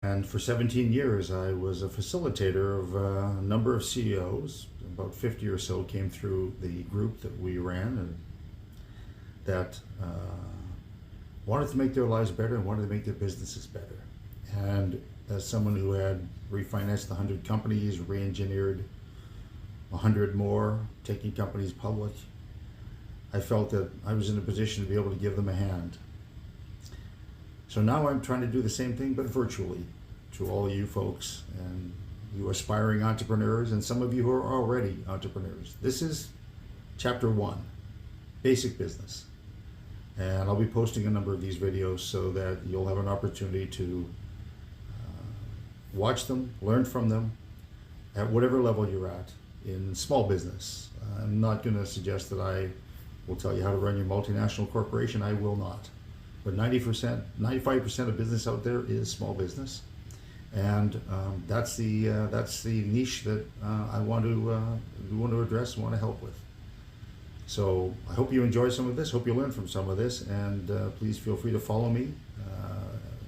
And for 17 years, I was a facilitator of a number of CEOs. About 50 or so came through the group that we ran and that wanted to make their lives better and wanted to make their businesses better. And as someone who had refinanced 100 companies, re-engineered 100 more, taking companies public, I felt that I was in a position to be able to give them a hand. So now I'm trying to do the same thing, but virtually, to all you folks and you aspiring entrepreneurs and some of you who are already entrepreneurs. This is chapter 1, basic business. And I'll be posting a number of these videos so that you'll have an opportunity to watch them, learn from them at whatever level you're at in small business. I'm not going to suggest that I will tell you how to run your multinational corporation. I will not. But 90%, 95% of business out there is small business, and that's the niche that I want to address and want to help with. So I hope you enjoy some of this. Hope you learn from some of this, and please feel free to follow me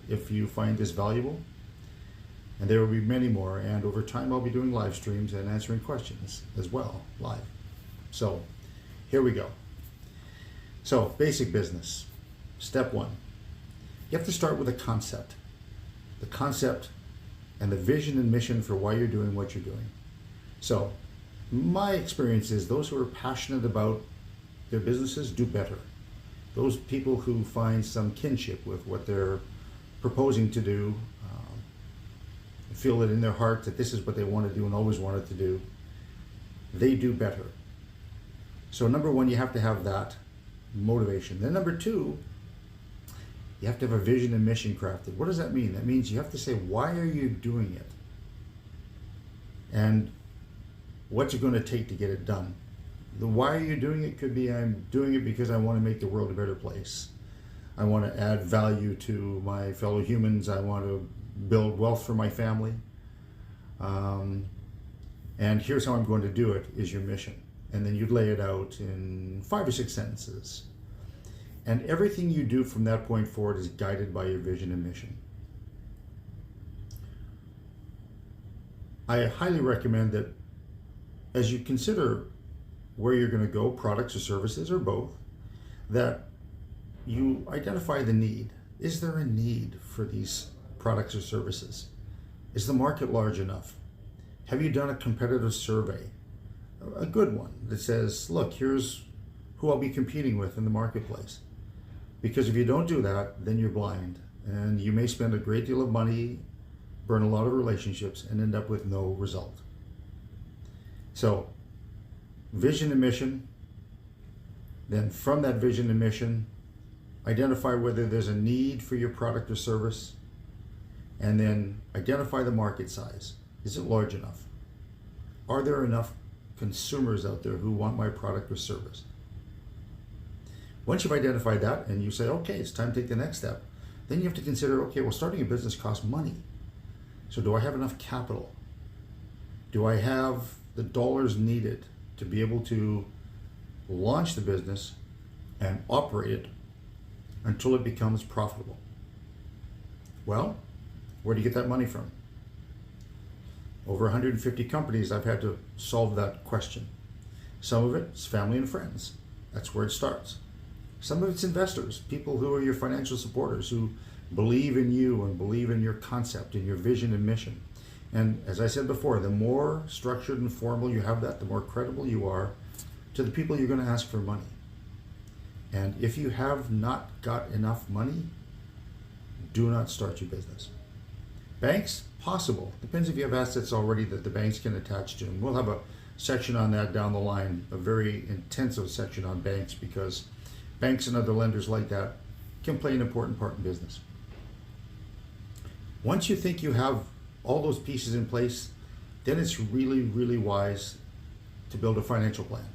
if you find this valuable. And there will be many more. And over time, I'll be doing live streams and answering questions as well live. So here we go. So basic business. Step 1, you have to start with a concept. The concept and the vision and mission for why you're doing what you're doing. So my experience is those who are passionate about their businesses do better. Those people who find some kinship with what they're proposing to do, feel it in their heart that this is what they want to do and always wanted to do, they do better. So number 1, you have to have that motivation. Then number 2, you have to have a vision and mission crafted. What does that mean? That means you have to say, why are you doing it? And what's it going to take to get it done? The why are you doing it could be, I'm doing it because I want to make the world a better place. I want to add value to my fellow humans. I want to build wealth for my family. And here's how I'm going to do it is your mission. And then you'd lay it out in 5 or 6 sentences. And everything you do from that point forward is guided by your vision and mission. I highly recommend that as you consider where you're going to go, products or services or both, that you identify the need. Is there a need for these products or services? Is the market large enough? Have you done a competitive survey? A good one that says, look, here's who I'll be competing with in the marketplace. Because if you don't do that, then you're blind. And you may spend a great deal of money, burn a lot of relationships, and end up with no result. So, vision and mission. Then from that vision and mission, identify whether there's a need for your product or service. And then identify the market size. Is it large enough? Are there enough consumers out there who want my product or service? Once you've identified that and you say, okay, it's time to take the next step, then you have to consider, okay, well, starting a business costs money. So do I have enough capital? Do I have the dollars needed to be able to launch the business and operate it until it becomes profitable? Well, where do you get that money from? Over 150 companies, I've had to solve that question. Some of it is family and friends. That's where it starts. Some of it's investors, people who are your financial supporters, who believe in you and believe in your concept and your vision and mission. And as I said before, the more structured and formal you have that, the more credible you are to the people you're going to ask for money. And if you have not got enough money, do not start your business. Banks, possible. Depends if you have assets already that the banks can attach to. And we'll have a section on that down the line, a very intensive section on banks, because banks and other lenders like that can play an important part in business. Once you think you have all those pieces in place, then it's really, really wise to build a financial plan.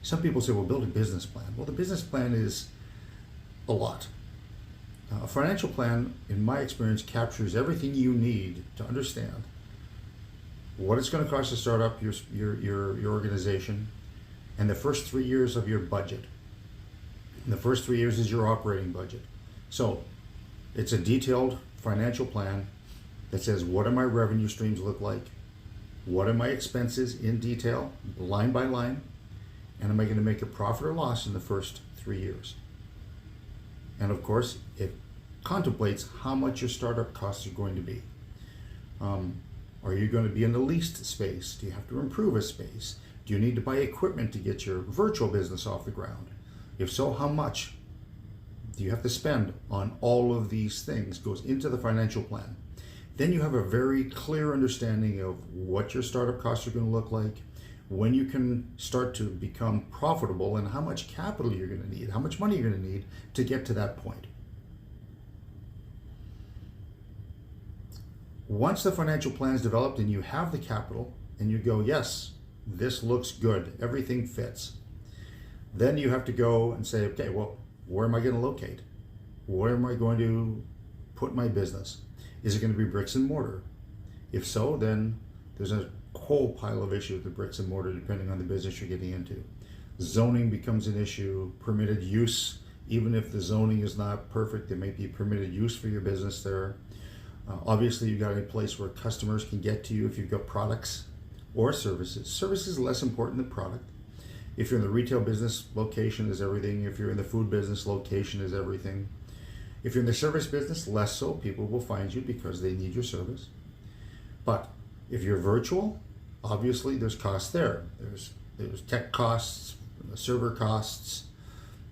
Some people say, well, build a business plan. Well, the business plan is a lot. A financial plan, in my experience, captures everything you need to understand what it's going to cost to start up your organization, and the first 3 years of your budget. And the first 3 years is your operating budget. So it's a detailed financial plan that says, what do my revenue streams look like? What are my expenses in detail, line by line? And am I going to make a profit or loss in the first 3 years? And of course, it contemplates how much your startup costs are going to be. Are you going to be in the leased space? Do you have to improve a space? Do you need to buy equipment to get your virtual business off the ground? If so, how much do you have to spend on all of these things goes into the financial plan? Then you have a very clear understanding of what your startup costs are going to look like, when you can start to become profitable, and how much capital you're going to need, how much money you're going to need to get to that point. Once the financial plan is developed and you have the capital and you go, yes, this looks good, everything fits, then you have to go and say, okay, well, where am I going to locate? Where am I going to put my business? Is it going to be bricks and mortar? If so, then there's a whole pile of issues with bricks and mortar depending on the business you're getting into. Zoning becomes an issue, permitted use, even if the zoning is not perfect, there may be permitted use for your business there. Obviously, you've got a place where customers can get to you if you've got products or services. Service is less important than product. If you're in the retail business, location is everything. If you're in the food business, location is everything. If you're in the service business, less so. People will find you because they need your service. But if you're virtual, obviously there's costs there. There's tech costs, server costs,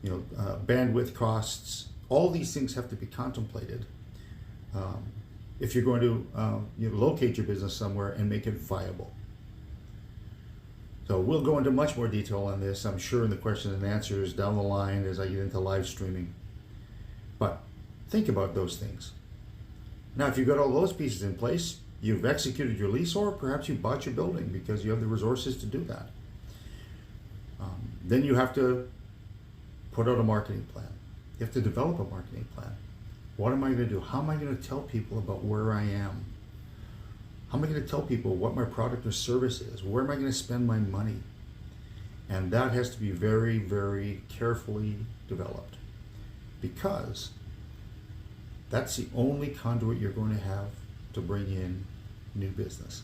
bandwidth costs. All these things have to be contemplated if you're going to locate your business somewhere and make it viable. So we'll go into much more detail on this, I'm sure, in the questions and answers down the line as I get into live streaming. But think about those things. Now, if you've got all those pieces in place, you've executed your lease, or perhaps you bought your building because you have the resources to do that. Then you have to put out a marketing plan. You have to develop a marketing plan. What am I going to do? How am I going to tell people about where I am? How am I going to tell people what my product or service is? Where am I going to spend my money? And that has to be very, very carefully developed, because that's the only conduit you're going to have to bring in new business.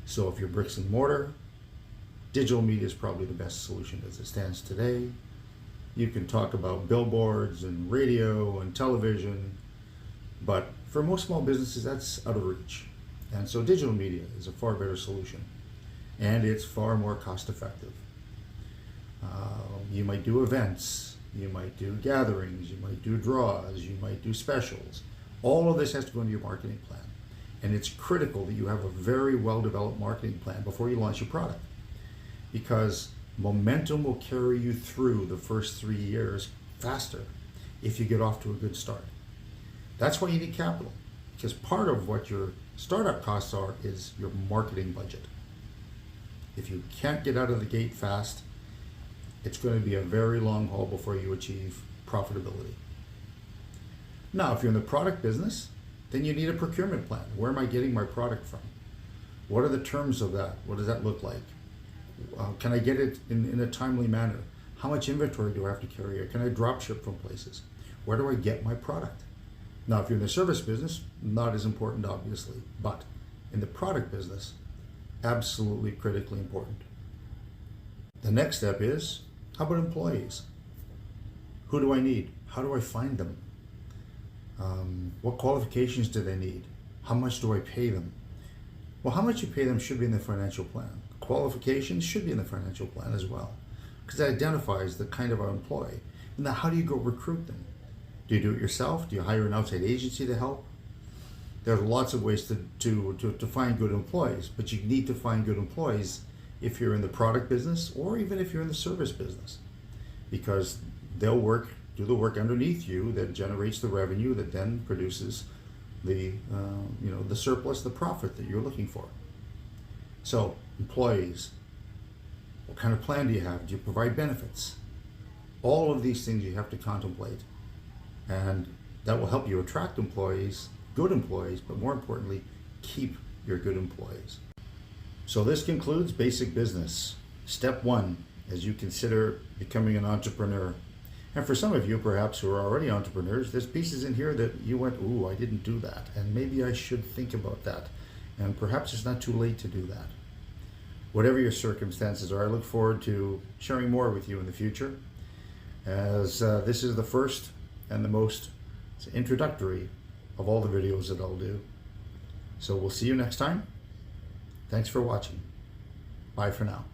So if you're bricks and mortar, digital media is probably the best solution as it stands today. You can talk about billboards and radio and television, but for most small businesses, that's out of reach. And so digital media is a far better solution, and it's far more cost effective. You might do events, you might do gatherings, you might do draws, you might do specials. All of this has to go into your marketing plan. And it's critical that you have a very well-developed marketing plan before you launch your product, because momentum will carry you through the first 3 years faster if you get off to a good start. That's why you need capital, because part of what your startup costs are is your marketing budget. If you can't get out of the gate fast, it's going to be a very long haul before you achieve profitability. Now, if you're in the product business, then you need a procurement plan. Where am I getting my product from? What are the terms of that? What does that look like? Can I get it in a timely manner? How much inventory do I have to carry? Or can I drop ship from places? Where do I get my product? Now, if you're in the service business, not as important, obviously, but in the product business, absolutely critically important. The next step is, how about employees? Who do I need? How do I find them? What qualifications do they need? How much do I pay them? Well, how much you pay them should be in the financial plan. Qualifications should be in the financial plan as well, because it identifies the kind of employee. And now, how do you go recruit them? Do you do it yourself? Do you hire an outside agency to help? There are lots of ways to find good employees, but you need to find good employees if you're in the product business, or even if you're in the service business, because they'll do the work underneath you that generates the revenue that then produces the surplus, the profit that you're looking for. So employees, what kind of plan do you have? Do you provide benefits? All of these things you have to contemplate, and that will help you attract employees, good employees, but more importantly, keep your good employees. So this concludes basic business. Step 1, as you consider becoming an entrepreneur. And for some of you, perhaps, who are already entrepreneurs, there's pieces in here that you went, ooh, I didn't do that. And maybe I should think about that. And perhaps it's not too late to do that. Whatever your circumstances are, I look forward to sharing more with you in the future, as this is the first and the most introductory of all the videos that I'll do. So we'll see you next time. Thanks for watching. Bye for now.